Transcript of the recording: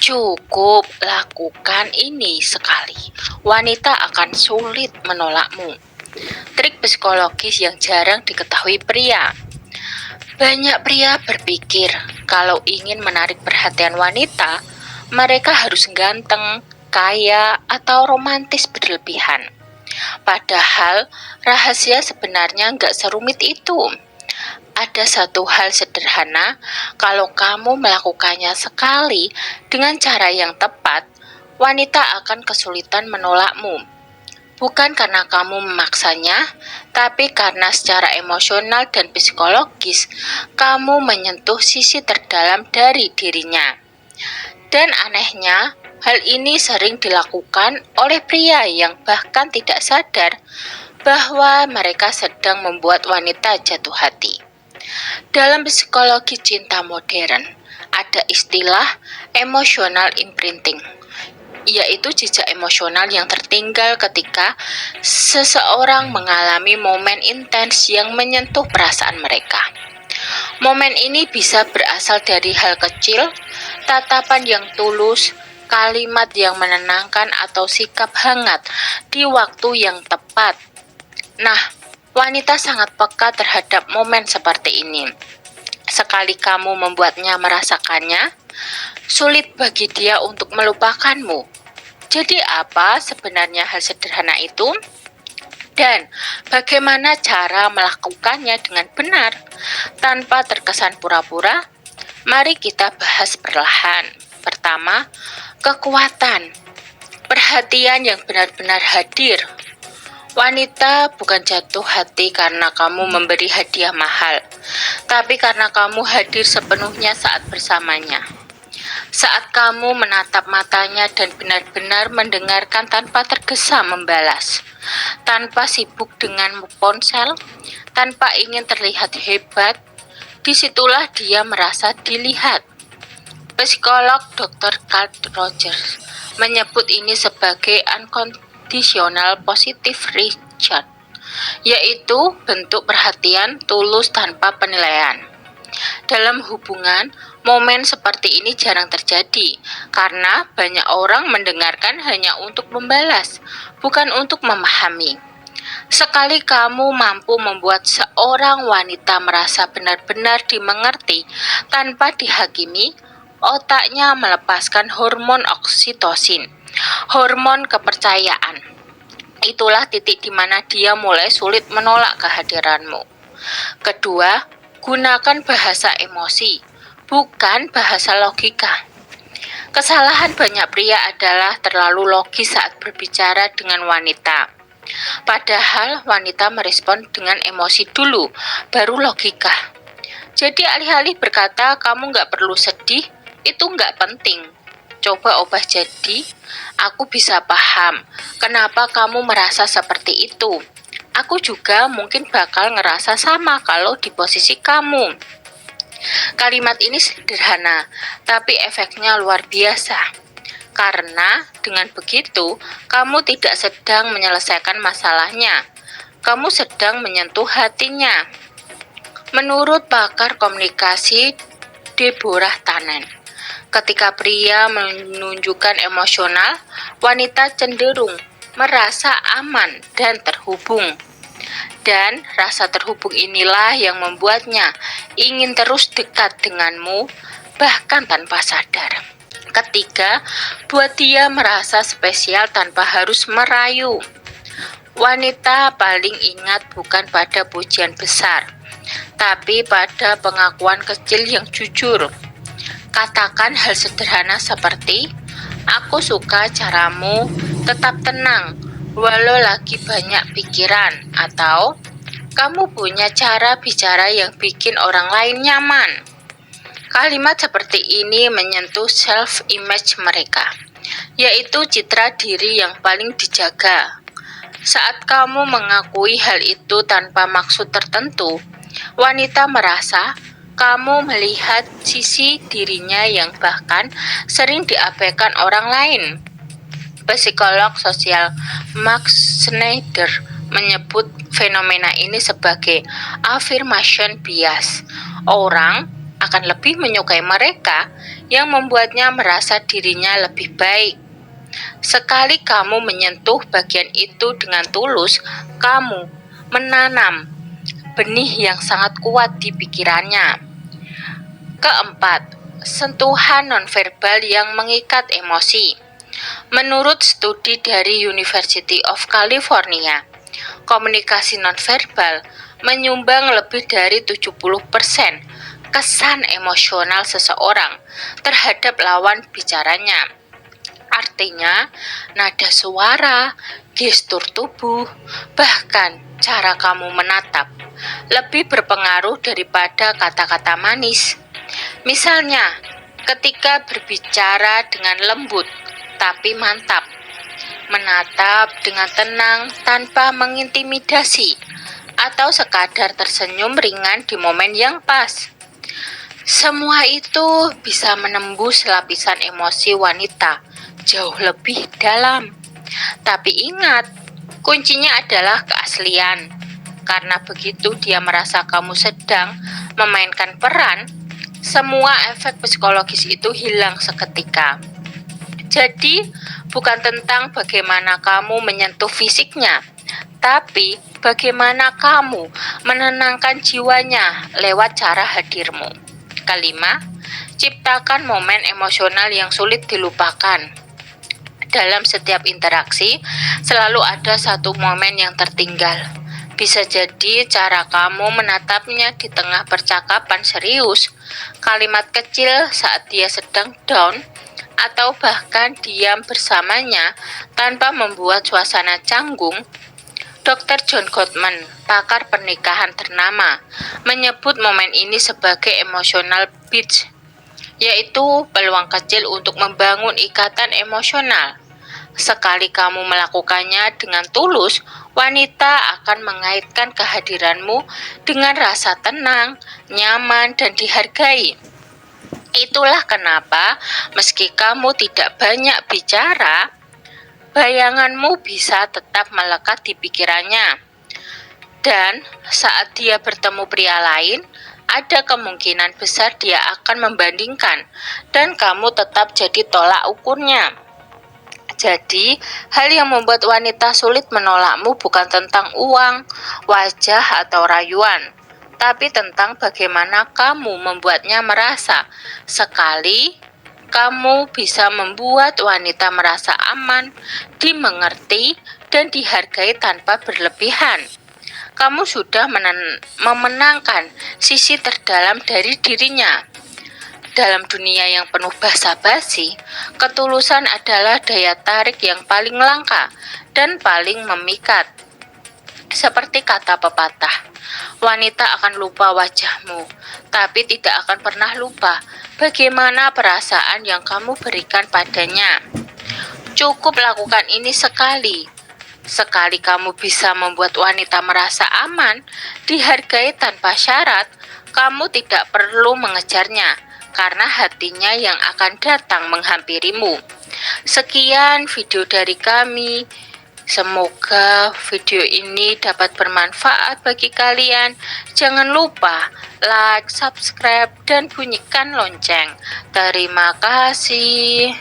Cukup lakukan ini sekali. Wanita akan sulit menolakmu. Trik psikologis yang jarang diketahui pria. Banyak pria berpikir kalau ingin menarik perhatian wanita, mereka harus ganteng, kaya, atau romantis berlebihan. Padahal rahasia sebenarnya nggak serumit itu. Ada satu hal sederhana, kalau kamu melakukannya sekali dengan cara yang tepat, wanita akan kesulitan menolakmu. Bukan karena kamu memaksanya, tapi karena secara emosional dan psikologis, kamu menyentuh sisi terdalam dari dirinya. Dan anehnya, hal ini sering dilakukan oleh pria yang bahkan tidak sadar bahwa mereka sedang membuat wanita jatuh hati. Dalam psikologi cinta modern, ada istilah emotional imprinting, yaitu jejak emosional yang tertinggal ketika seseorang mengalami momen intens yang menyentuh perasaan mereka. Momen ini bisa berasal dari hal kecil, tatapan yang tulus, kalimat yang menenangkan, atau sikap hangat di waktu yang tepat. Nah, wanita sangat peka terhadap momen seperti ini. Sekali kamu membuatnya merasakannya, sulit bagi dia untuk melupakanmu. Jadi apa sebenarnya hal sederhana itu? Dan bagaimana cara melakukannya dengan benar, tanpa terkesan pura-pura? Mari kita bahas perlahan. Pertama, kekuatan. Perhatian yang benar-benar hadir. Wanita bukan jatuh hati karena kamu memberi hadiah mahal, tapi karena kamu hadir sepenuhnya saat bersamanya. Saat kamu menatap matanya dan benar-benar mendengarkan tanpa tergesa membalas, tanpa sibuk dengan ponsel, tanpa ingin terlihat hebat, disitulah dia merasa dilihat. Psikolog Dr. Carl Rogers menyebut ini sebagai unconditional positive reaction, yaitu bentuk perhatian tulus tanpa penilaian. Dalam hubungan, momen seperti ini jarang terjadi karena banyak orang mendengarkan hanya untuk membalas, bukan untuk memahami. Sekali kamu mampu membuat seorang wanita merasa benar-benar dimengerti tanpa dihakimi, otaknya melepaskan hormon oksitosin, hormon kepercayaan. Itulah titik di mana dia mulai sulit menolak kehadiranmu. Kedua, gunakan bahasa emosi, bukan bahasa logika. Kesalahan banyak pria adalah terlalu logis saat berbicara dengan wanita. Padahal wanita merespon dengan emosi dulu, baru logika. Jadi alih-alih berkata, kamu nggak perlu sedih, itu nggak penting. Coba ubah jadi, aku bisa paham kenapa kamu merasa seperti itu. Aku juga mungkin bakal ngerasa sama kalau di posisi kamu. Kalimat ini sederhana, tapi efeknya luar biasa. Karena dengan begitu, kamu tidak sedang menyelesaikan masalahnya. Kamu sedang menyentuh hatinya. Menurut pakar komunikasi Deborah Tannen, ketika pria menunjukkan emosional, wanita cenderung merasa aman dan terhubung. Dan rasa terhubung inilah yang membuatnya ingin terus dekat denganmu, bahkan tanpa sadar. Ketiga, buat dia merasa spesial tanpa harus merayu. Wanita paling ingat bukan pada pujian besar, tapi pada pengakuan kecil yang jujur. Katakan hal sederhana seperti, aku suka caramu tetap tenang, walau lagi banyak pikiran, atau kamu punya cara bicara yang bikin orang lain nyaman. Kalimat seperti ini menyentuh self-image mereka, yaitu citra diri yang paling dijaga. Saat kamu mengakui hal itu tanpa maksud tertentu, wanita merasa kamu melihat sisi dirinya yang bahkan sering diabaikan orang lain. Psikolog sosial Max Schneider menyebut fenomena ini sebagai affirmation bias. Orang akan lebih menyukai mereka yang membuatnya merasa dirinya lebih baik. Sekali kamu menyentuh bagian itu dengan tulus, kamu menanam benih yang sangat kuat di pikirannya. Keempat, sentuhan nonverbal yang mengikat emosi. Menurut studi dari University of California, komunikasi nonverbal menyumbang lebih dari 70% kesan emosional seseorang terhadap lawan bicaranya. Artinya, nada suara, gestur tubuh, bahkan cara kamu menatap lebih berpengaruh daripada kata-kata manis. Misalnya, ketika berbicara dengan lembut tapi mantap, menatap dengan tenang tanpa mengintimidasi, atau sekadar tersenyum ringan di momen yang pas. Semua itu bisa menembus lapisan emosi wanita jauh lebih dalam. Tapi ingat, kuncinya adalah keaslian. Karena begitu dia merasa kamu sedang memainkan peran, semua efek psikologis itu hilang seketika. Jadi, bukan tentang bagaimana kamu menyentuh fisiknya, tapi bagaimana kamu menenangkan jiwanya lewat cara hadirmu. Kelima, ciptakan momen emosional yang sulit dilupakan. Dalam setiap interaksi, selalu ada satu momen yang tertinggal. Bisa jadi cara kamu menatapnya di tengah percakapan serius, kalimat kecil saat dia sedang down, atau bahkan diam bersamanya tanpa membuat suasana canggung. Dr. John Gottman, pakar pernikahan ternama, menyebut momen ini sebagai emotional beach, yaitu peluang kecil untuk membangun ikatan emosional. Sekali kamu melakukannya dengan tulus, wanita akan mengaitkan kehadiranmu dengan rasa tenang, nyaman, dan dihargai. Itulah kenapa, meski kamu tidak banyak bicara, bayanganmu bisa tetap melekat di pikirannya. Dan saat dia bertemu pria lain, ada kemungkinan besar dia akan membandingkan, dan kamu tetap jadi tolak ukurnya. Jadi, hal yang membuat wanita sulit menolakmu bukan tentang uang, wajah, atau rayuan, tapi tentang bagaimana kamu membuatnya merasa. Sekali kamu bisa membuat wanita merasa aman, dimengerti, dan dihargai tanpa berlebihan, kamu sudah memenangkan sisi terdalam dari dirinya. Dalam dunia yang penuh basa-basi, ketulusan adalah daya tarik yang paling langka dan paling memikat. Seperti kata pepatah, wanita akan lupa wajahmu, tapi tidak akan pernah lupa bagaimana perasaan yang kamu berikan padanya. Cukup lakukan ini sekali. Sekali kamu bisa membuat wanita merasa aman, dihargai tanpa syarat, kamu tidak perlu mengejarnya, karena hatinya yang akan datang menghampirimu. Sekian video dari kami. Semoga video ini dapat bermanfaat bagi kalian. Jangan lupa like, subscribe, dan bunyikan lonceng. Terima kasih.